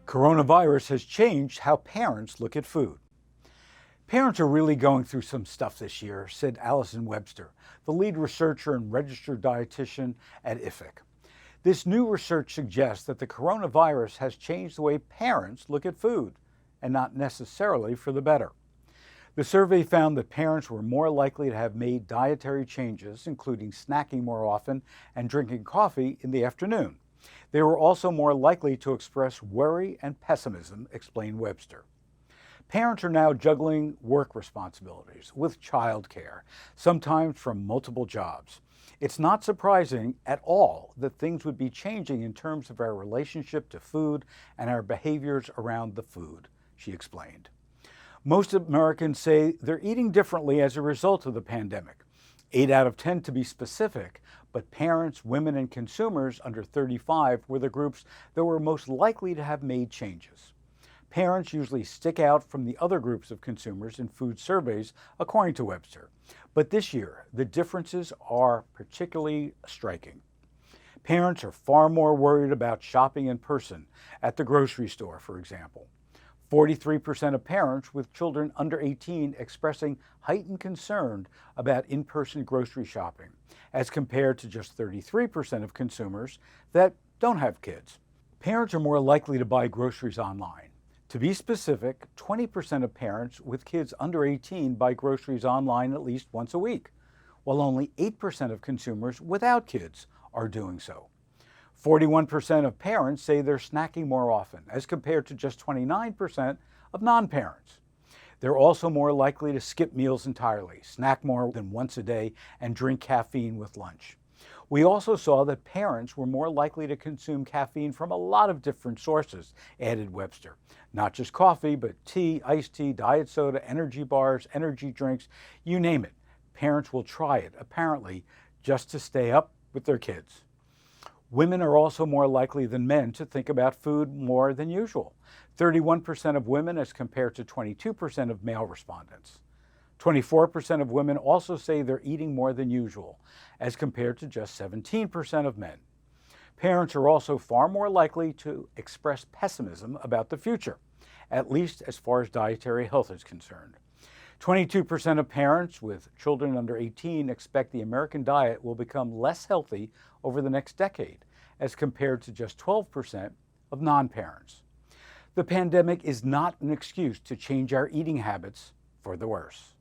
Coronavirus has changed how parents look at food. Parents are really going through some stuff this year, said Allison Webster, the lead researcher and registered dietitian at IFIC. This new research suggests that the coronavirus has changed the way parents look at food, and not necessarily for the better. The survey found that parents were more likely to have made dietary changes, including snacking more often and drinking coffee in the afternoon. They were also more likely to express worry and pessimism, explained Webster. Parents are now juggling work responsibilities with childcare, sometimes from multiple jobs. It's not surprising at all that things would be changing in terms of our relationship to food and our behaviors around the food, she explained. Most Americans say they're eating differently as a result of the pandemic. 8 out of 10 to be specific, but parents, women, and consumers under 35 were the groups that were most likely to have made changes. Parents usually stick out from the other groups of consumers in food surveys, according to Webster. But this year, the differences are particularly striking. Parents are far more worried about shopping in person, at the grocery store, for example. 43% of parents with children under 18 expressing heightened concern about in-person grocery shopping, as compared to just 33% of consumers that don't have kids. Parents are more likely to buy groceries online. To be specific, 20% of parents with kids under 18 buy groceries online at least once a week, while only 8% of consumers without kids are doing so. 41% of parents say they're snacking more often, as compared to just 29% of non-parents. They're also more likely to skip meals entirely, snack more than once a day, and drink caffeine with lunch. We also saw that parents were more likely to consume caffeine from a lot of different sources, added Webster. Not just coffee, but tea, iced tea, diet soda, energy bars, energy drinks, you name it. Parents will try it, apparently, just to stay up with their kids. Women are also more likely than men to think about food more than usual. 31% of women as compared to 22% of male respondents. 24% of women also say they're eating more than usual, as compared to just 17% of men. Parents are also far more likely to express pessimism about the future, at least as far as dietary health is concerned. 22% of parents with children under 18 expect the American diet will become less healthy over the next decade, as compared to just 12% of non-parents. The pandemic is not an excuse to change our eating habits for the worse.